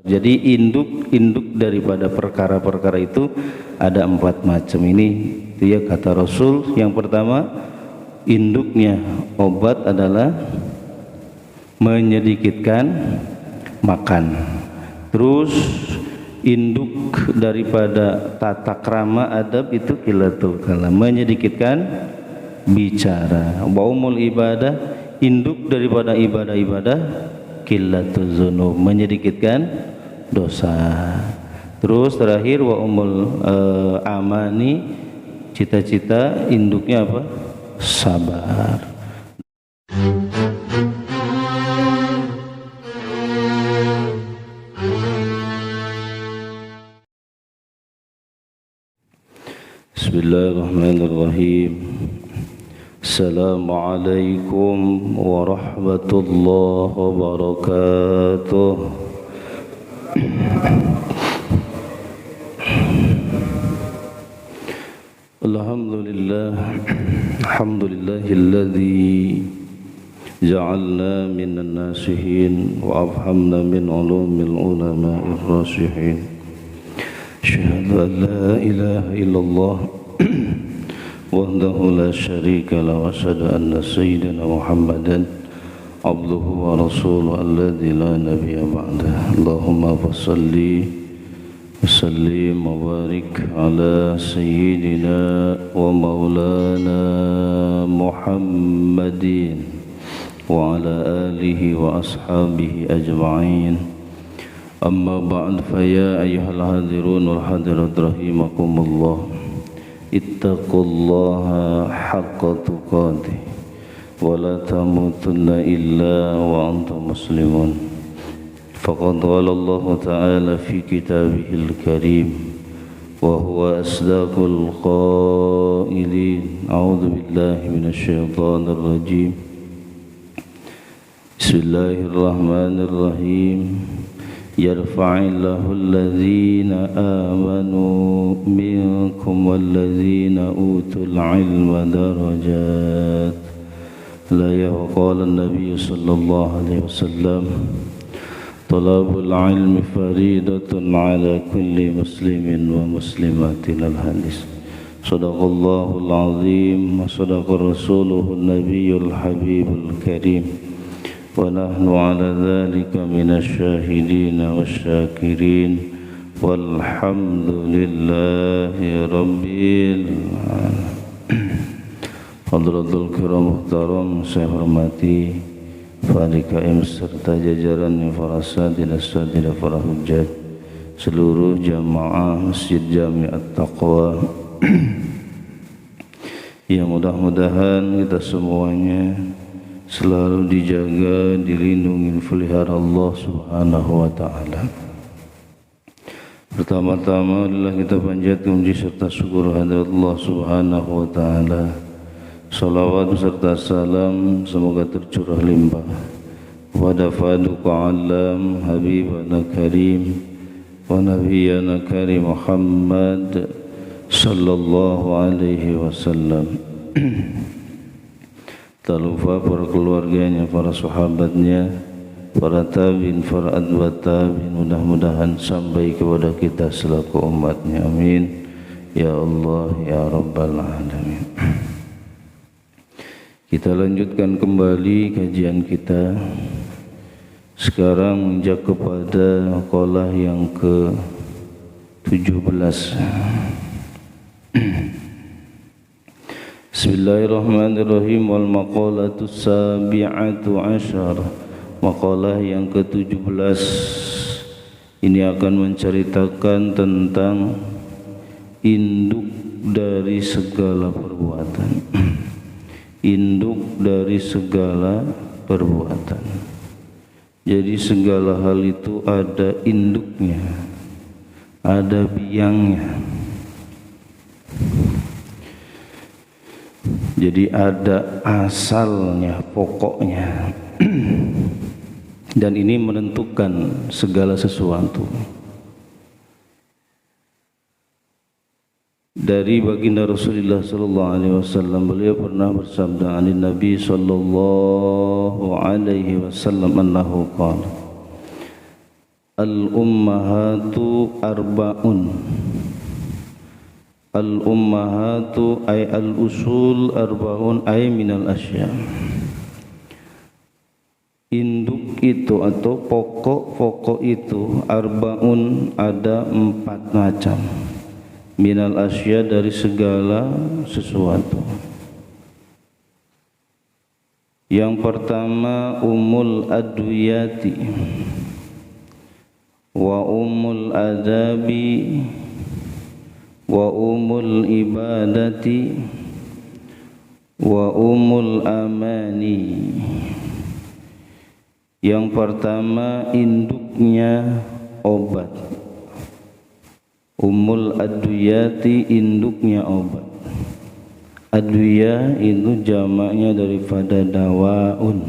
Jadi induk daripada perkara-perkara itu ada 4 macam. Ini dia kata Rasul. Yang pertama, induknya obat adalah menyedikitkan makan. Terus induk daripada tata krama adab itu qillatul kalam, menyedikitkan bicara. Wa umul ibadah, induk daripada ibadah-ibadah qillatul dzunub, menyedikitkan dosa. Terus terakhir wa umul amani, cita-cita, induknya apa? Sabar. Bismillahirrahmanirrahim. Assalamualaikum warahmatullahi wabarakatuh. Alhamdulillah, alhamdulillahilladzi ja'alna minan nasihin wa afhamna min ulumil ulama'ir rasihin. Asyhadu an la ilaha illallah wahdahu la syarika lahu wa asyhadu anna sayyidina Muhammadan abduhu wa rasuluhu alladzi la nabiyya ba'dahu. Allahumma shalli wa sallim wa barik ala sayyidina wa maulana Muhammadin wa ala alihi wa ashabihi ajma'in. Amma ba'd, fa ya ayyuhal hadirun wal hadirat rahimakumullah, ittaqullaha haqqa tuqatih wa la tamutunna illa wa antum muslimun. Faqad qala Allah ta'ala fi kitabihil karim wa huwa asdaqul qailin. A'udzu billahi minasy syaithanir rajim. Bismillahirrahmanirrahim. Yarfa'illahu alladhina amanu minkum walladhina utul ilma darajat. La yaqala an-nabiy sallallahu alaihi wasallam, talabul ilmi faridatun ala kulli muslimin wa muslimatin. Al-hadis. Sadaqallahul azim wa sadaqa rasuluhu an-nabiyyul habibul karim. Wa nahnu ala dhalika minasyahidina wasyakirin walhamdulillahi rabbil alamin. Hadratul kiram muhtaram, saya hormati Fadikaim serta jajaran para asatidz dan para hujjat, seluruh jamaah Masjid Jami At-Taqwa yang mudah-mudahan kita semuanya selalu dijaga, dilindungi, dipelihara Allah Subhanahu wa ta'ala. Pertama-tama adalah kita panjatkan puji serta syukur hadirat Allah Subhanahu wa ta'ala. Salawat serta salam semoga tercurah limpah kepada Faduqa Alam Habibana Karim wa Nabiyana Karim Muhammad sallallahu alaihi wasallam. Tak lupa para keluarganya, para sahabatnya, para tabi'in, para atba'ut tabi'in, mudah-mudahan sampai kepada kita selaku umatnya. Amin ya Allah ya Rabbal Alamin. Kita lanjutkan kembali kajian kita. Sekarang menjak kepada maqalah yang ke-17. Bismillahirrahmanirrahim. Wal maqalatu sabi'atu asyar. Maqalah yang ke-17 ini akan menceritakan tentang induk dari segala perbuatan. Induk dari segala perbuatan. Jadi segala hal itu ada induknya, ada biangnya. Jadi ada asalnya, pokoknya. Dan ini menentukan segala sesuatu. Dari baginda Rasulullah sallallahu alaihi wasallam, beliau pernah bersabda anin Nabi sallallahu alaihi wasallam annahu qala al-ummahatu arba'un. Al-ummahatu ay al-usul arba'un ay minal asya. Induk itu atau pokok-pokok itu arba'un ada 4 macam. Minal asya dari segala sesuatu. Yang pertama umul adwiyati wa umul adabi wa umul ibadati wa umul amani. Yang pertama induknya obat. Umul adwiyati induknya obat. Adwiya itu jamaknya daripada dawaun.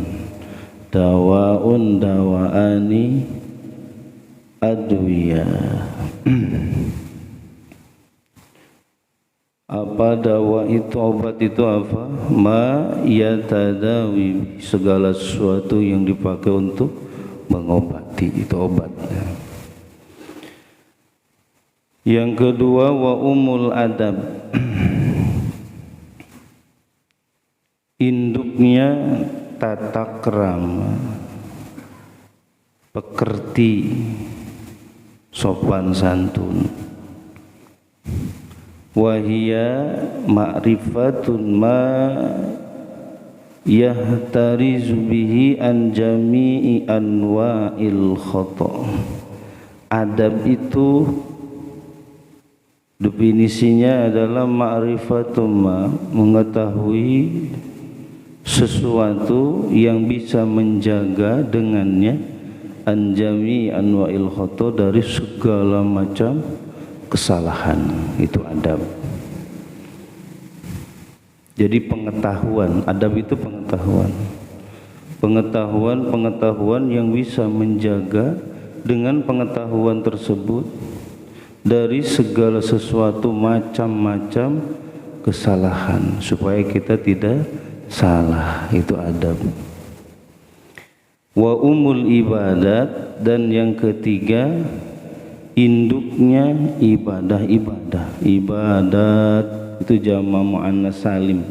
Dawaun, dawaani, adwiya. Apa dawa itu, obat itu apa? Ma yatadawi, segala sesuatu yang dipakai untuk mengobati, itu obat. Yang kedua wa umul adab. Induknya tata krama, pekerti, sopan santun. Wahia ma'rifatun ma yahtarizu bihi an jami'i anwa'il khata'. Adab itu definisinya adalah ma'rifatun ma, mengetahui sesuatu yang bisa menjaga dengannya an jami'i anwa'il khata', dari segala macam kesalahan. Itu adab. Jadi pengetahuan, adab itu pengetahuan. Pengetahuan yang bisa menjaga dengan pengetahuan tersebut dari segala sesuatu macam-macam kesalahan supaya kita tidak salah. Itu adab. Wa umul ibadat, dan yang ketiga induknya ibadat. Ibadat itu jamak muannas salim.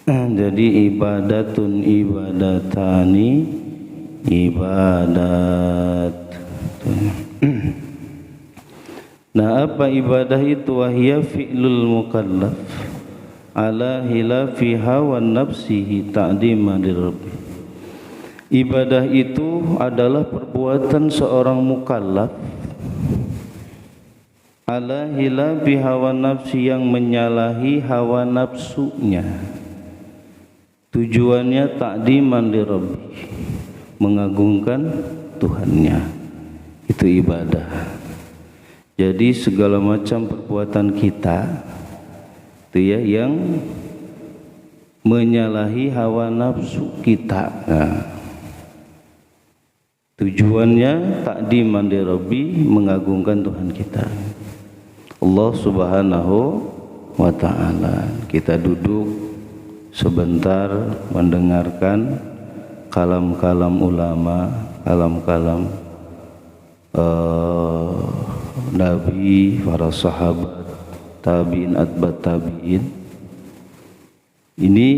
Jadi ibadatun, ibadatani, ibadat. Nah, apa ibadah itu? Wahya fi'lul mukallaf ala hilafi hawa nafsihi ta'diman lirabbi. Ibadah itu adalah perbuatan seorang mukallaf ala hilafi hawa nafsi, yang menyalahi hawa nafsunya. Tujuannya ta'diman li rabbi, mengagungkan Tuhannya. Itu ibadah. Jadi segala macam perbuatan kita itu ya yang menyalahi hawa nafsu kita. Nah, tujuannya ta'diman li rabbi, mengagungkan Tuhan kita, Allah Subhanahu wa ta'ala. Kita duduk sebentar mendengarkan kalam-kalam ulama, kalam-kalam Nabi, para sahabat, tabi'in, atba'ut tabi'in. Ini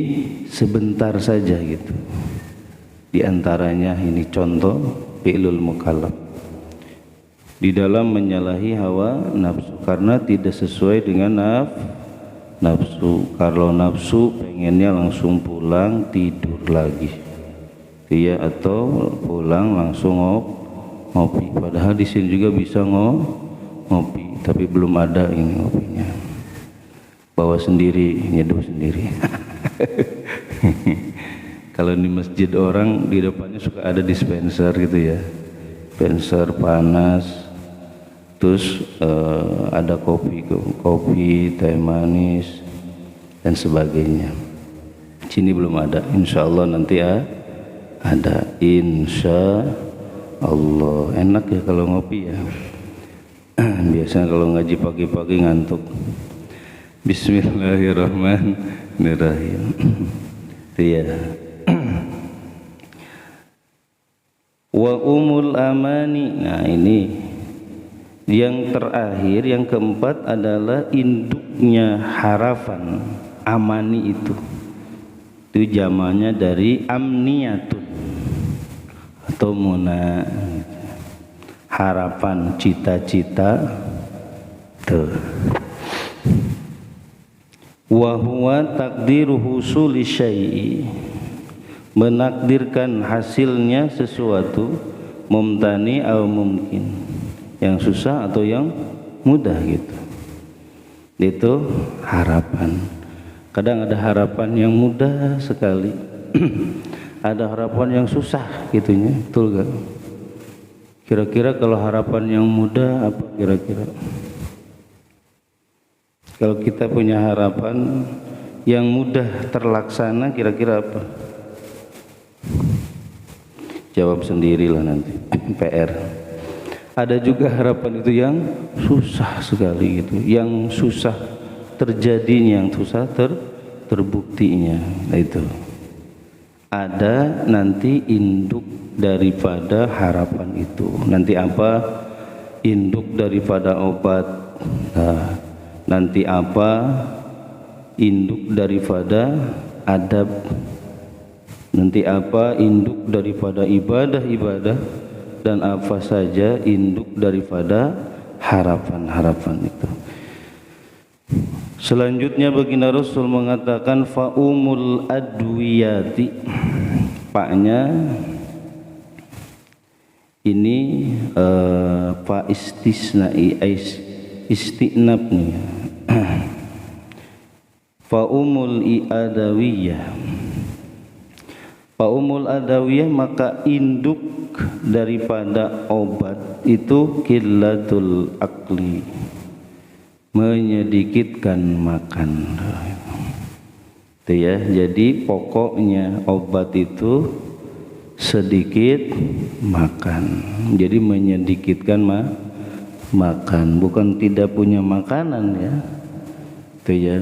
sebentar saja gitu. Di antaranya ini contoh fi'lul mukallaf di dalam menyalahi hawa nafsu, karena tidak sesuai dengan nafsu. Kalau nafsu pengennya langsung pulang tidur lagi, iya, atau pulang langsung ngopi. Padahal di sini juga bisa ngopi, tapi belum ada ini ngopinya. Bawa sendiri, nyeduh sendiri. Kalau di masjid orang di depannya suka ada dispenser gitu ya, dispenser panas. Terus ada kopi, teh manis dan sebagainya. Sini belum ada, insya Allah nanti ada, insya Allah. Enak ya kalau ngopi ya. Biasanya kalau ngaji pagi-pagi ngantuk. Bismillahirrahmanirrahim. Itu ya. Wa umul amani. Nah ini yang terakhir, yang keempat adalah induknya harapan. Amani itu jamannya dari amniyatun atau muna, harapan, cita-cita tuh. Wa huwa takdiru husuli syai'i, menakdirkan hasilnya sesuatu, mumtani atau mungkin, yang susah atau yang mudah gitu. Itu harapan. Kadang ada harapan yang mudah sekali, ada harapan yang susah gitunya, betul gak? Kira-kira kalau harapan yang mudah apa kira-kira? Kalau kita punya harapan yang mudah terlaksana, kira-kira apa? Jawab sendirilah nanti. PR. Ada juga harapan itu yang susah sekali gitu, yang susah terjadinya, yang susah terbuktinya. Nah itu ada nanti induk daripada harapan itu. Nanti apa? Induk daripada obat. Nah, nanti apa? Induk daripada adab. Nanti apa? Induk daripada ibadah-ibadah. Dan apa saja induk daripada harapan-harapan itu. Selanjutnya baginda Rasul mengatakan faumul adwiyati. Paknya ini fa istisnai istinabnya. Faumul adawiyah. Faumul adawiyah, maka induk daripada obat itu qillatul akli, menyedikitkan makan. Itu ya, jadi pokoknya obat itu sedikit makan. Jadi menyedikitkan makan, bukan tidak punya makanan ya. Itu ya.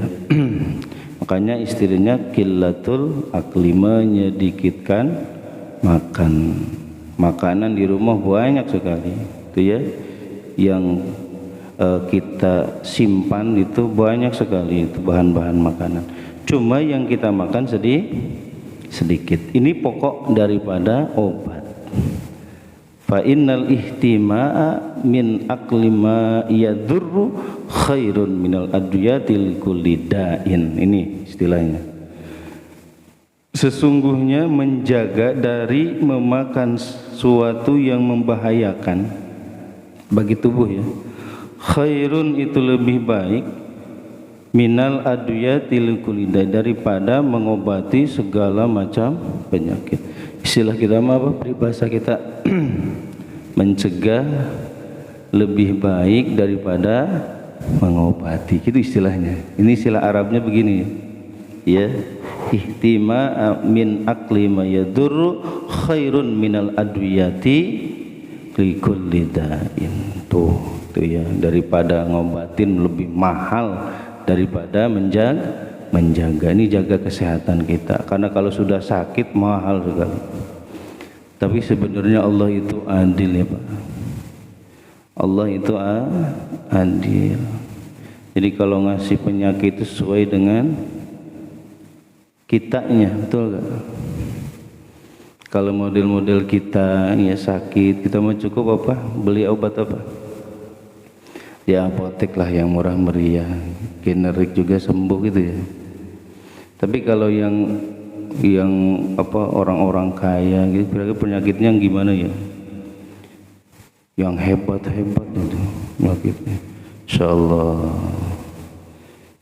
Makanya istilahnya qillatul akli, menyedikitkan makan. Makanan di rumah banyak sekali. Itu ya. Yang kita simpan itu banyak sekali, itu bahan-bahan makanan. Cuma yang kita makan sedikit. Ini pokok daripada obat. Fa innal ihtima'a min akli ma yadurru khairun minal adwiyatil kulli da'in. Ini istilahnya. Sesungguhnya menjaga dari memakan sesuatu yang membahayakan bagi tubuh ya. Khairun itu lebih baik minal adwiyatil kulli da', daripada mengobati segala macam penyakit. Istilah kita apa? Peribahasa kita mencegah lebih baik daripada mengobati. Itu istilahnya. Ini istilah Arabnya begini ya. Ihtima min akli ma yadurru khairun minal adwiyati likulli da'in. Tuh ya, daripada ngobatin lebih mahal daripada menjaga. Ini jaga kesehatan kita, karena kalau sudah sakit mahal sekali. Tapi sebenarnya Allah itu adil ya Pak. Allah itu adil. Jadi kalau ngasih penyakit itu sesuai dengan kitanya, betul gak? Kalau model-model kita ya sakit, kita mau cukup apa? Beli obat apa? Ya apotek lah yang murah meriah, generik juga sembuh gitu ya. Tapi kalau yang apa orang-orang kaya gitu, kira-kira penyakitnya yang gimana ya? Yang hebat-hebat itu penyakitnya. Insyaallah.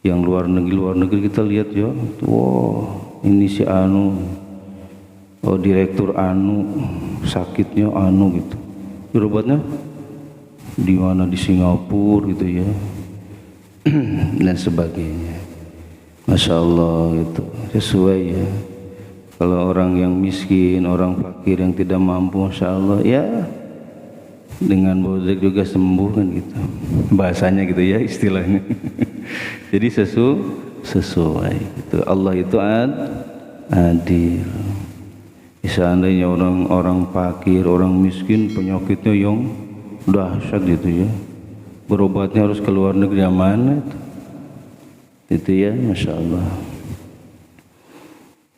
Yang luar negeri kita lihat ya, wow, ini si anu, oh direktur anu, sakitnya anu gitu. Berobatnya di mana, di Singapura gitu ya. Dan sebagainya. Masya Allah, itu sesuai ya. Kalau orang yang miskin, orang fakir yang tidak mampu, Masya Allah ya, dengan bodek juga sembuh kan gitu. Bahasanya gitu ya istilahnya. Jadi sesuai gitu. Allah itu adil. Seandainya orang fakir, orang miskin, penyakitnya yang dahsyat gitu ya, berobatnya harus ke luar negeri, yang mana itu ya, Masya Allah.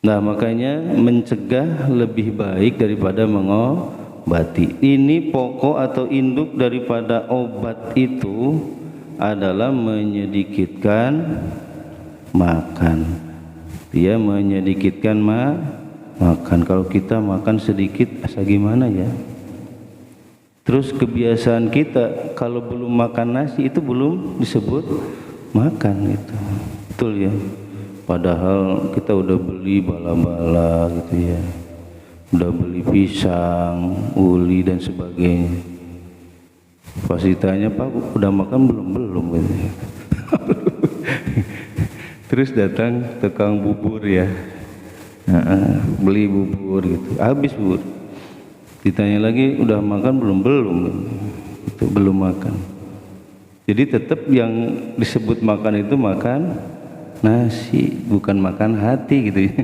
Nah makanya mencegah lebih baik daripada mengobati. Ini pokok atau induk daripada obat itu adalah menyedikitkan makan. Dia menyedikitkan makan. Kalau kita makan sedikit, asa gimana ya? Terus kebiasaan kita kalau belum makan nasi itu belum disebut makan itu. Betul ya? Padahal kita udah beli bala-bala gitu ya. Udah beli pisang, uli dan sebagainya. Pas ditanya, Pak udah makan belum? Belum gitu ya. Terus datang tukang bubur ya. Beli bubur gitu, habis bubur. Ditanya lagi udah makan belum? Belum. Itu belum makan. Jadi tetap yang disebut makan itu makan nasi, bukan makan hati gitu ya.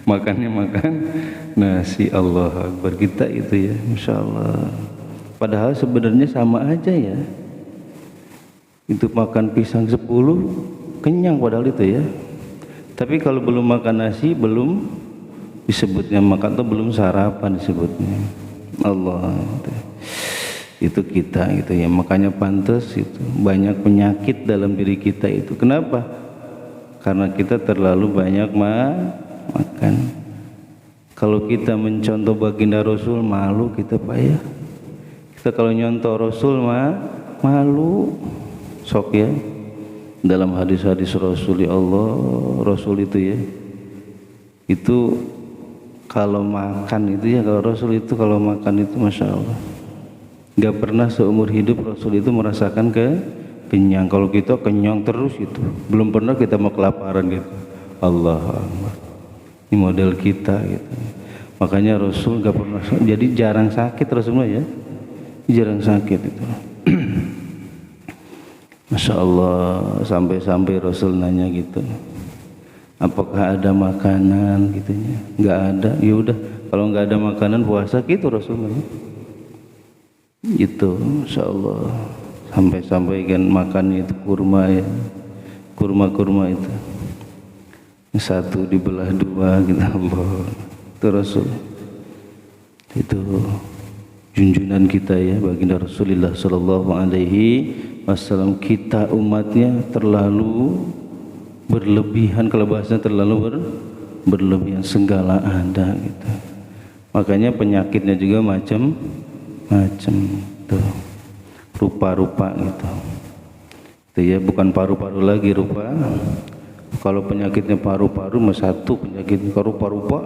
Makannya makan nasi. Allah Akbar kita itu ya, Masya Allah. Padahal sebenarnya sama aja ya. Itu makan pisang 10 kenyang padahal itu ya. Tapi kalau belum makan nasi belum disebutnya makan, atau belum sarapan disebutnya. Allah itu kita gitu ya. Makanya pantas itu banyak penyakit dalam diri kita itu. Kenapa? Karena kita terlalu banyak makan. Kalau kita mencontoh baginda Rasul malu kita, Pak ya. Kita kalau nyontoh Rasul malu sok ya. Dalam hadis-hadis Rasul ya Allah, Rasul itu ya, itu kalau makan itu ya, kalau Rasul itu kalau makan itu Masya Allah gak pernah seumur hidup Rasul itu merasakan kenyang. Kalau kita kenyang terus itu, belum pernah kita mau kelaparan gitu. Allah, ini model kita gitu. Makanya Rasul gak pernah, jadi jarang sakit Rasulullah ya, jarang sakit itu. Masya Allah, sampai-sampai Rasul nanya gitu, apakah ada makanan gitu ya? Nggak ada, ya udah kalau nggak ada makanan puasa gitu Rasulullah. Itu Masya Allah, sampai-sampai kan makannya itu kurma ya, kurma itu satu dibelah dua gitu. Allah, itu Rasul, itu junjunan kita ya, baginda Rasulullah Sallallahu Alaihi Wasallam. Kita umatnya terlalu berlebihan, kalau bahasanya terlalu berlebihan, segala ada gitu. Makanya penyakitnya juga macam-macam tuh, rupa-rupa gitu. Itu ya, bukan paru-paru lagi rupa. Kalau penyakitnya paru-paru mah satu penyakitnya, kalau rupa-rupa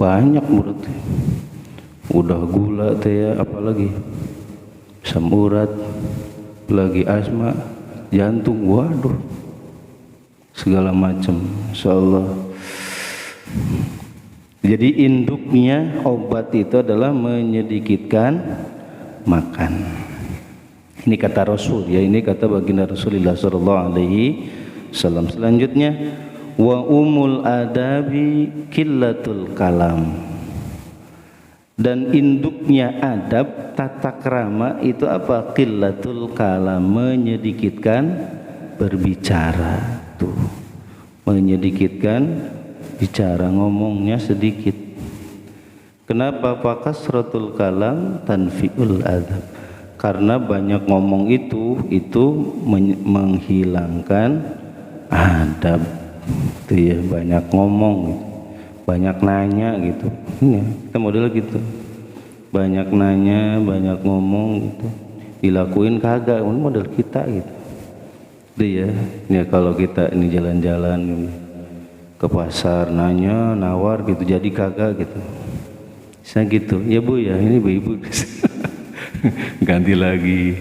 banyak berarti. Udah gula teh ya, apalagi asam urat, lagi asma, jantung, waduh, segala macam. Insyaallah. Jadi induknya obat itu adalah menyedikitkan makan. Ini kata Rasul ya, ini kata baginda Rasulullah sallallahu alaihi wasallam. Selanjutnya, wa umul adabi qillatul kalam. Dan induknya adab tata krama itu apa? Qillatul kalam, menyedikitkan berbicara tuh, menyedikitkan bicara, ngomongnya sedikit. Kenapa? Fakasratul kalam tanfiul adab. Karena banyak ngomong itu menghilangkan adab. Itu ya, banyak ngomong, banyak nanya gitu. Ini kita model gitu. Banyak nanya, banyak ngomong gitu. Dilakuin kagak, model kita gitu. Itu ya. Ya kalau kita ini jalan-jalan ke pasar nanya, nawar gitu, jadi kagak gitu. Saya gitu. Ya Bu ya, ini ibu-ibu. Ganti lagi.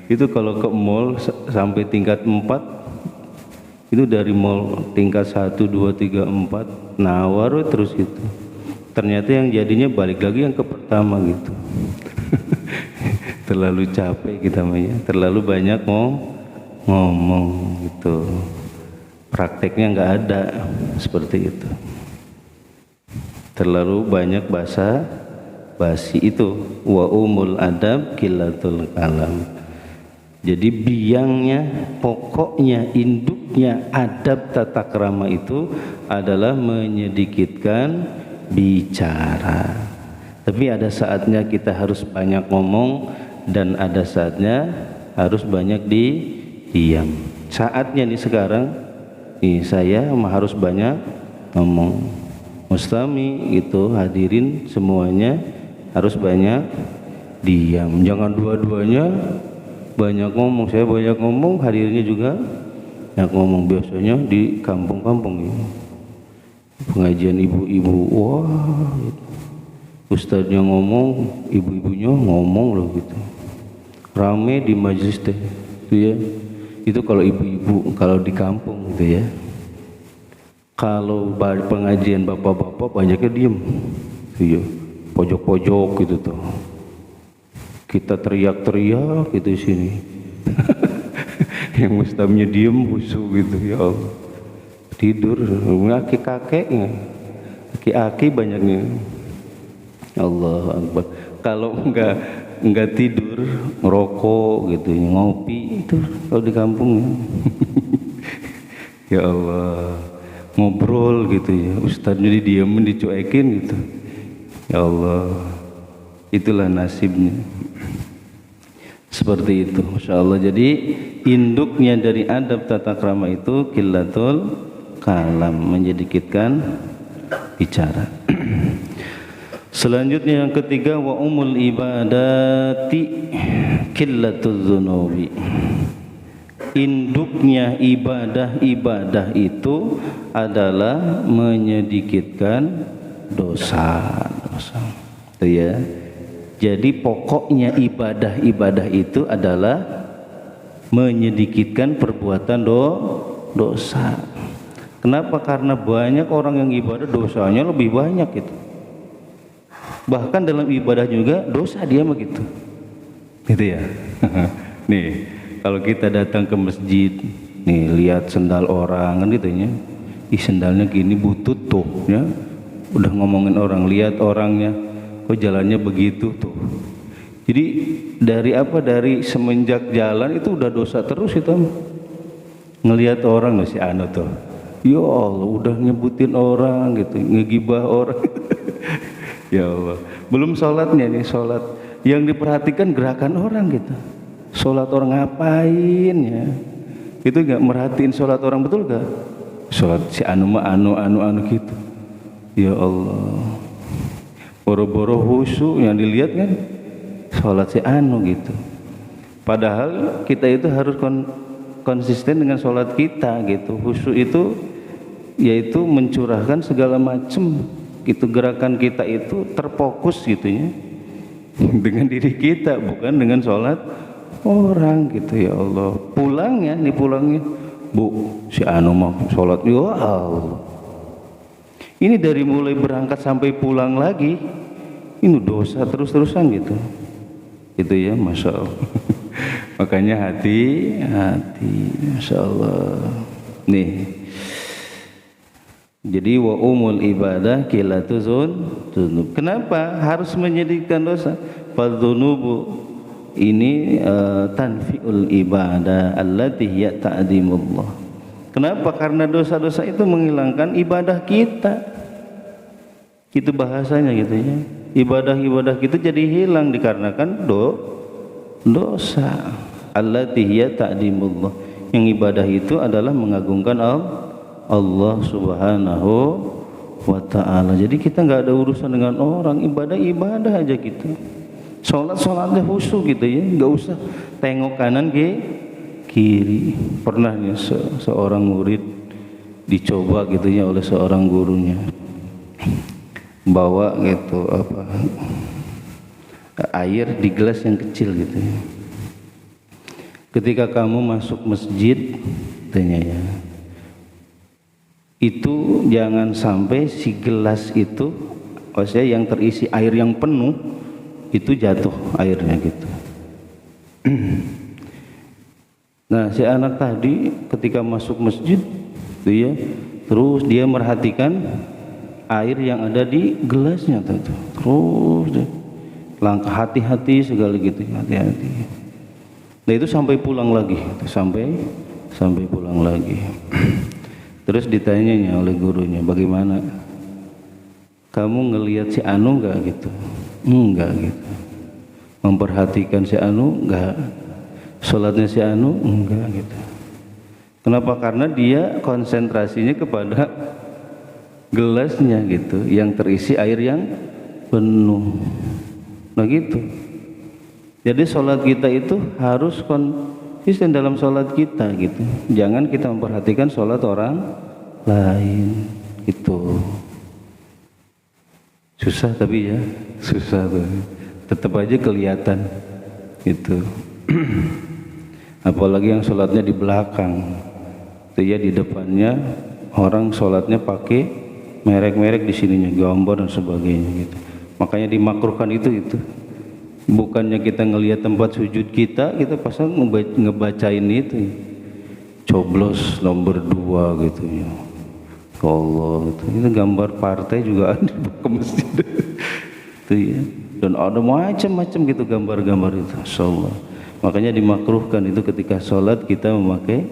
Itu kalau ke mall sampai tingkat 4, itu dari mall tingkat 1, 2, 3, 4 nawar terus gitu. Ternyata yang jadinya balik lagi yang ke pertama gitu. Terlalu capek kita mah, terlalu banyak ngomong gitu. Prakteknya nggak ada seperti itu. terlalu banyak basa basi itu. Wa umul adab qillatul kalam. Jadi biangnya, pokoknya, induknya adab tata krama itu adalah menyedikitkan bicara. Tapi ada saatnya kita harus banyak ngomong dan ada saatnya harus banyak diam. Saatnya nih sekarang, saya harus banyak ngomong. Mustami itu hadirin semuanya harus banyak diam. Jangan dua-duanya banyak ngomong. Saya banyak ngomong, hadirinnya juga banyak ngomong. Biasanya di kampung-kampung ini pengajian ibu-ibu, wah gitu. Ustadznya ngomong, ibu-ibunya ngomong loh gitu. Rame di majelis teh, itu ya. Itu kalau ibu-ibu, kalau di kampung gitu ya. Kalau pengajian bapak-bapak banyaknya diem, iya, pojok-pojok gitu tuh. Kita teriak-teriak gitu di sini. Yang mustamnya diem khusyuk gitu, ya Allah. Tidur, kakek-kakeknya, aki-aki banyaknya. Allah Akbar. Kalau enggak tidur, ngerokok gitu, ngopi itu kalau di kampung. Ya Allah, ngobrol gitu ya, ustadznya didiemin, dicuekin gitu. Ya Allah, itulah nasibnya. Seperti itu, Masya Allah. Jadi induknya dari adab tata krama itu qillatul kalam, menyedikitkan bicara. Selanjutnya yang ketiga, wa umul ibadati qillatuz dzunubi. Induknya ibadah itu adalah menyedikitkan dosa-dosa. Itu ya. Jadi pokoknya ibadah itu adalah menyedikitkan perbuatan dosa. Kenapa? Karena banyak orang yang ibadah dosanya lebih banyak gitu. Bahkan dalam ibadah juga dosa dia begitu. Gitu ya. Nih, kalau kita datang ke masjid, nih lihat sendal orang kan gitu ya. Sendalnya gini butut tuh ya. Udah ngomongin orang, lihat orangnya, kok jalannya begitu tuh. Jadi dari semenjak jalan itu udah dosa terus itu. Ngelihat orang loh si anu tuh. Ya Allah, udah nyebutin orang gitu, ngegibah orang. Ya Allah, belum sholatnya nih, sholat yang diperhatikan gerakan orang gitu. Sholat orang ngapain ya? Itu nggak merhatiin sholat orang, betul gak? Sholat si anu gitu. Ya Allah, boro-boro khusyuk yang dilihat kan sholat si anu gitu. Padahal kita itu harus konsisten dengan sholat kita gitu. Khusyuk itu yaitu mencurahkan segala macam itu, gerakan kita itu terfokus gitu ya dengan diri kita, bukan dengan sholat orang gitu. Ya Allah, pulangnya bu si anu mau sholat, ya Allah, ini dari mulai berangkat sampai pulang lagi ini dosa terus-terusan gitu. Itu ya, Masya Allah. Makanya hati, Masya Allah. Nih, jadi wa umul ibadah qillatul dzunub. Kenapa harus menyedikitkan dosa? Fadzunubu ini tanfiul ibadah allati hiya ta'dimullah. Kenapa? Karena dosa-dosa itu menghilangkan ibadah kita. Itu bahasanya gitu ya. Ibadah-ibadah kita jadi hilang dikarenakan dosa. Allati hiya ta'dimullah. Yang ibadah itu adalah mengagungkan Allah Subhanahu wa ta'ala. Jadi kita nggak ada urusan dengan orang, ibadah aja gitu. Sholatnya khusyuk gitu ya, nggak usah tengok kanan ke kiri. Pernah ya seorang murid dicoba gitu ya oleh seorang gurunya, bawa gitu air di gelas yang kecil gitu ya. Ketika kamu masuk masjid, tanya ya, itu jangan sampai si gelas itu, maksudnya yang terisi air yang penuh itu jatuh airnya gitu. Nah, si anak tadi ketika masuk masjid itu ya, terus dia merhatikan air yang ada di gelasnya tuh. Terus deh. Langkah hati-hati segala gitu, hati-hati. Nah itu sampai pulang lagi, sampai pulang lagi. Terus ditanyanya oleh gurunya, bagaimana? Kamu ngelihat si Anu enggak gitu? Enggak gitu. Memperhatikan si Anu enggak. Sholatnya si Anu enggak gitu. Kenapa? Karena dia konsentrasinya kepada gelasnya gitu, yang terisi air yang penuh. Nah gitu. Jadi sholat kita itu harus konsisten dalam sholat kita gitu. Jangan kita memperhatikan sholat orang lain gitu. Susah tapi ya, susah tuh. Tetap aja kelihatan gitu. Apalagi yang sholatnya di belakang, itu ya di depannya orang sholatnya pakai merek-merek di sininya, gambar dan sebagainya gitu. Makanya dimakruhkan itu. Bukannya kita ngelihat tempat sujud kita pasang ngebacain itu. Coblos nomor 2 gitu ya. Allah gitu. Itu gambar partai juga ada ke masjid. Itu ya. Dan ada macam-macam gitu gambar-gambar itu. Insyaallah. Makanya dimakruhkan itu ketika sholat kita memakai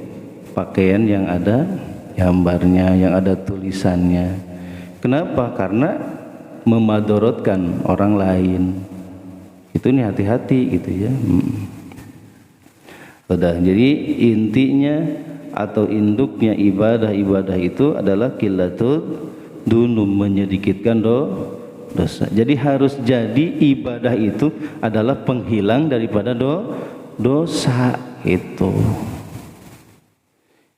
pakaian yang ada gambarnya, yang ada tulisannya. Kenapa? Karena memadorotkan orang lain. Itu nih hati-hati gitu ya. Udah, jadi intinya atau induknya ibadah itu adalah qillatud dunum, menyedikitkan dosa. Jadi harus jadi ibadah itu adalah penghilang daripada dosa itu.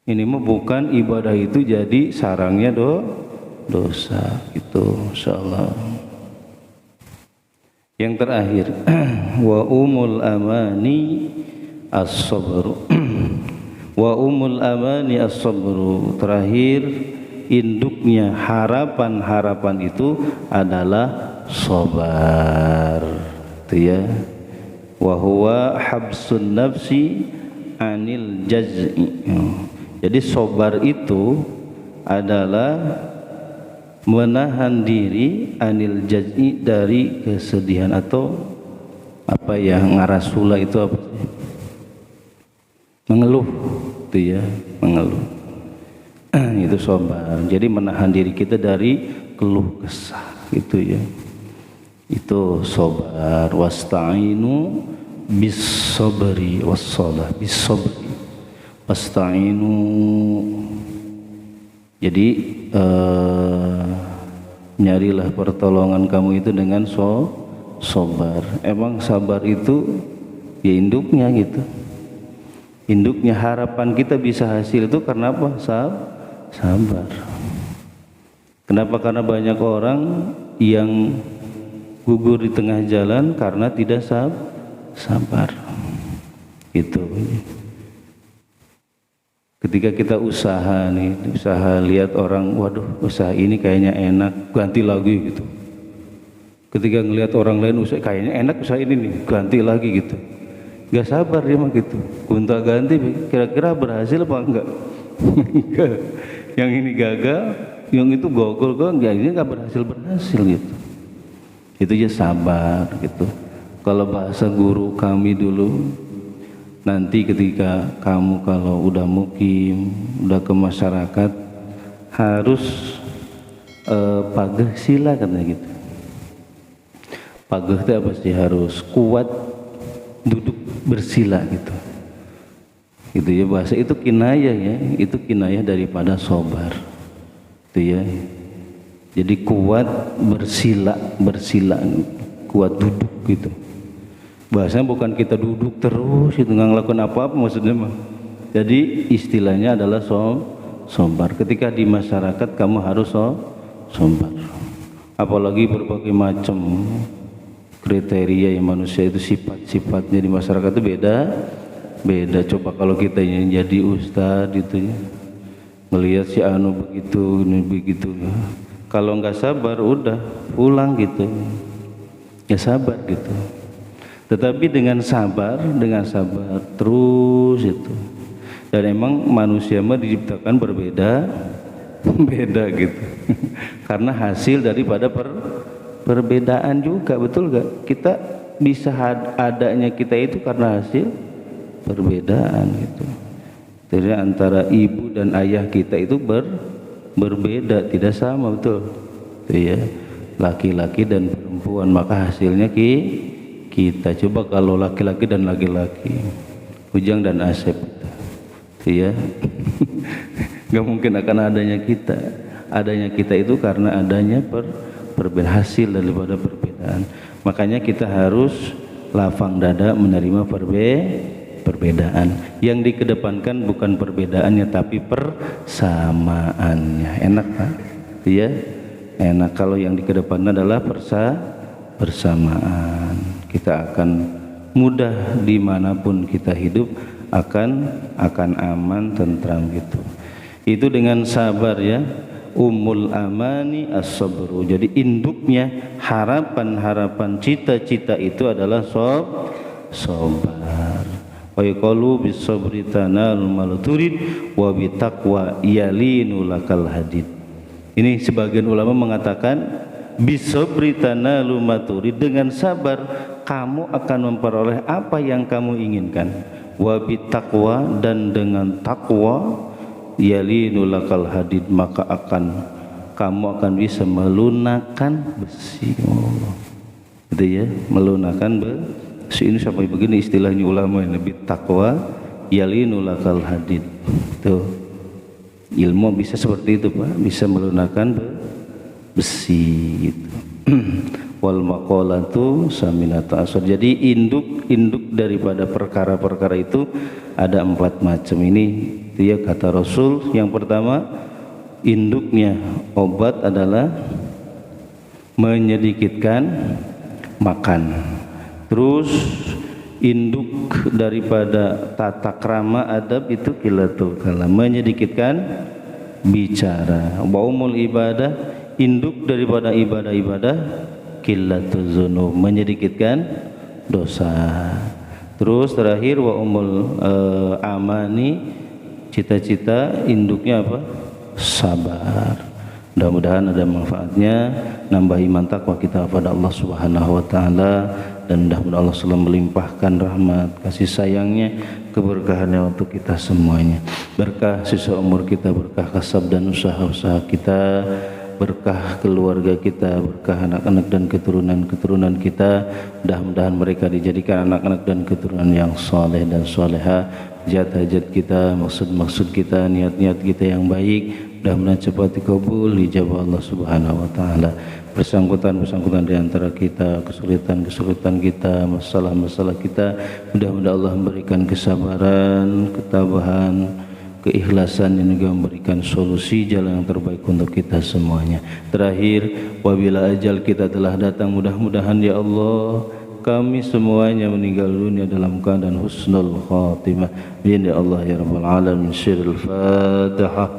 Ini mah bukan ibadah itu jadi sarangnya dosa itu, insyaallah. Yang terakhir, wa umul amani as-sabr. Wa umul amani as-sabr. Terakhir, induknya harapan itu adalah sabar. Itu ya. Wa huwa habsun nafsi anil jaz'i. Jadi sabar itu adalah menahan diri anil jaz'i, dari kesedihan atau apa ya, ngarasula itu apa sih? Mengeluh itu ya, mengeluh. Itu sabar. Jadi menahan diri kita dari keluh kesah gitu ya. Itu sabar. Wasta'inu bis sabri was shalah, bis sabri. Wasta'inu. Jadi nyarilah pertolongan kamu itu dengan sabar. Emang sabar itu ya induknya gitu. Induknya harapan kita bisa hasil itu karena apa? Sabar. Kenapa? Karena banyak orang yang gugur di tengah jalan karena tidak sabar. Itu. Ketika kita usaha lihat orang, waduh usaha ini kayaknya enak, ganti lagi gitu. Ketika ngelihat orang lain usaha kayaknya enak, usaha ini nih, ganti lagi gitu. Gak sabar dia mah gitu. Gonta ganti, kira-kira berhasil apa enggak? Yang ini gagal, yang itu gogol kok, ini enggak berhasil gitu. Itu aja sabar gitu. Kalau bahasa guru kami dulu, nanti ketika kamu kalau udah mukim, udah ke masyarakat, harus pageh sila katanya gitu. Pageh itu apa sih? Harus kuat duduk bersila gitu. Itu ya bahasa itu kinayah ya, itu kinayah daripada sabar. Itu ya. Jadi kuat bersila, kuat duduk gitu. Bahasanya bukan kita duduk terus itu nggak ngelakuin apa-apa maksudnya mah. Jadi istilahnya adalah sabar. Ketika di masyarakat kamu harus sabar. Apalagi berbagai macam kriteria yang manusia itu sifat-sifatnya di masyarakat itu beda. Coba kalau kita yang jadi ustadz itu ya, melihat si anu begitu, ini begitu ya. Kalau nggak sabar udah pulang gitu. Ya sabar gitu. Tetapi dengan sabar terus itu. Dan emang manusia mah diciptakan beda gitu. Karena hasil daripada perbedaan juga, betul gak? Kita bisa adanya kita itu karena hasil perbedaan gitu. Jadi antara ibu dan ayah kita itu berbeda, tidak sama, betul. Itu ya, laki-laki dan perempuan, maka hasilnya kita. Coba kalau laki-laki dan laki-laki, Ujang dan Asep, itu ya. Gak mungkin akan adanya kita. Adanya kita itu karena adanya perbedaan, hasil daripada perbedaan. Makanya kita harus lapang dada menerima perbedaan. Yang dikedepankan bukan perbedaannya tapi persamaannya. Enak Pak? Iya, enak kalau yang dikedepankan adalah persamaan. Kita akan mudah dimanapun kita hidup, akan aman, tentram gitu. Itu dengan sabar ya. Ummul amani as-sabru. Jadi induknya harapan-harapan, cita-cita itu adalah sabar. Wa yaqulu bis-sabri tanalul maluturid wa bitaqwa yalinu lakal hadid. Ini sebagian ulama mengatakan bis-sabri tanalul maturid, dengan sabar kamu akan memperoleh apa yang kamu inginkan. Wa bitaqwa, dan dengan takwa, yalinu lakal hadid, maka kamu akan bisa melunakkan besi. Allah, gitu ya, melunakkan besi. Ini sampai begini istilahnya ulama ini, lebih takwa yalinu lakal hadid. Tuh, ilmu bisa seperti itu Pak, bisa melunakkan besi gitu. Wal maqalatu saminatu asar. Jadi induk daripada perkara-perkara itu ada 4 macam. Ini dia kata Rasul. Yang pertama, induknya obat adalah menyedikitkan makan. Terus induk daripada tata krama adab itu qillatul kalam, menyedikitkan bicara. Wa umul ibadah, induk daripada ibadah-ibadah qillatul dzunub, menyedikitkan dosa. Terus terakhir wa umul amani, cita-cita, induknya apa? Sabar. Mudah-mudahan ada manfaatnya, nambah iman takwa kita kepada Allah Subhanahu wa taala, dan mudah-mudahan Allah selalu melimpahkan rahmat, kasih sayangnya, keberkahannya untuk kita semuanya. Berkah sisa umur kita, berkah kasab dan usaha-usaha kita, berkah keluarga kita, berkah anak-anak dan keturunan-keturunan kita. Mudah-mudahan mereka dijadikan anak-anak dan keturunan yang soleh dan soleha. Hajat-hajat kita, maksud-maksud kita, niat-niat kita yang baik, mudah-mudahan cepat dikabul, dijabah Allah Subhanahu wa taala. Bersangkutan di antara kita, kesulitan kita, masalah-masalah kita, mudah-mudahan Allah memberikan kesabaran, ketabahan, keikhlasan, yang juga memberikan solusi jalan yang terbaik untuk kita semuanya. Terakhir, wabila ajal kita telah datang, mudah-mudahan ya Allah kami semuanya meninggal dunia dalam keadaan husnul khatimah. Ya Allah ya Rabbal alamin. Syirul Fatihah.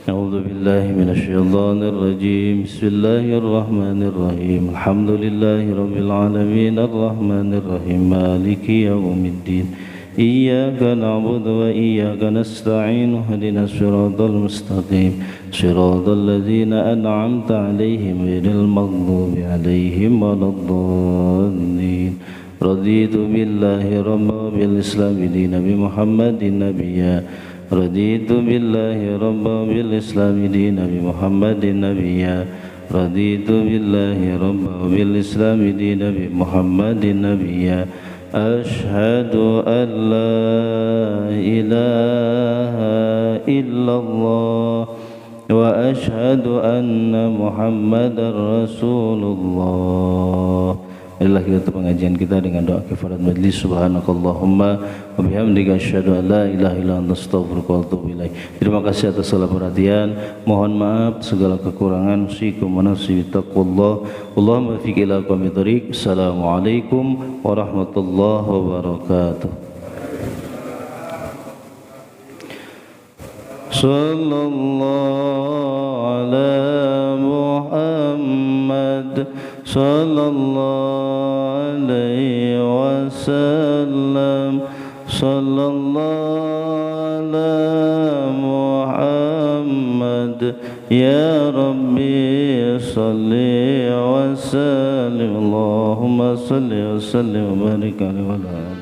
A'udzu billahi minasyaitonir rajim. Bismillahirrahmanirrahim. Alhamdulillahi rabbil alamin arrahmanir rahim maliki yaumiddin. Iyyaka na'budu wa iyyaka nasta'in. Ihdinas siratal mustaqim. Siratal ladzina an'amta 'alaihim ghairil maghdubi 'alaihim waladdallin. Raditu billahi rabban bil islam dinan bi Muhammadin nabiyya. Raditu billahi rabban bil islam dinan bi Muhammadin nabiyya. Raditu billahi rabban bil islam dinan bi Muhammadin nabiyya. Ashhadu an la ilaha illallah wa ashhadu anna Muhammadar Rasulullah. Inilah kita pengajian kita dengan doa kifarat majlis. Subhanakallahumma wa bihamdika asyhadu an la ilaha illa anta astaghfiruka wa atubu ilaik. Terima kasih atas segala perhatian. Mohon maaf segala kekurangan. Usikum wa nafsi bittaqwallah. Allahumma fiq ila aqwamit thariq. Assalamualaikum warahmatullahi wabarakatuh. Sallallahu ala Muhammad sallallahu alaihi wasallam. Sallallahu ala Muhammad يا ربي صل وسلم اللهم صل وسلم وبارك عليه وعلى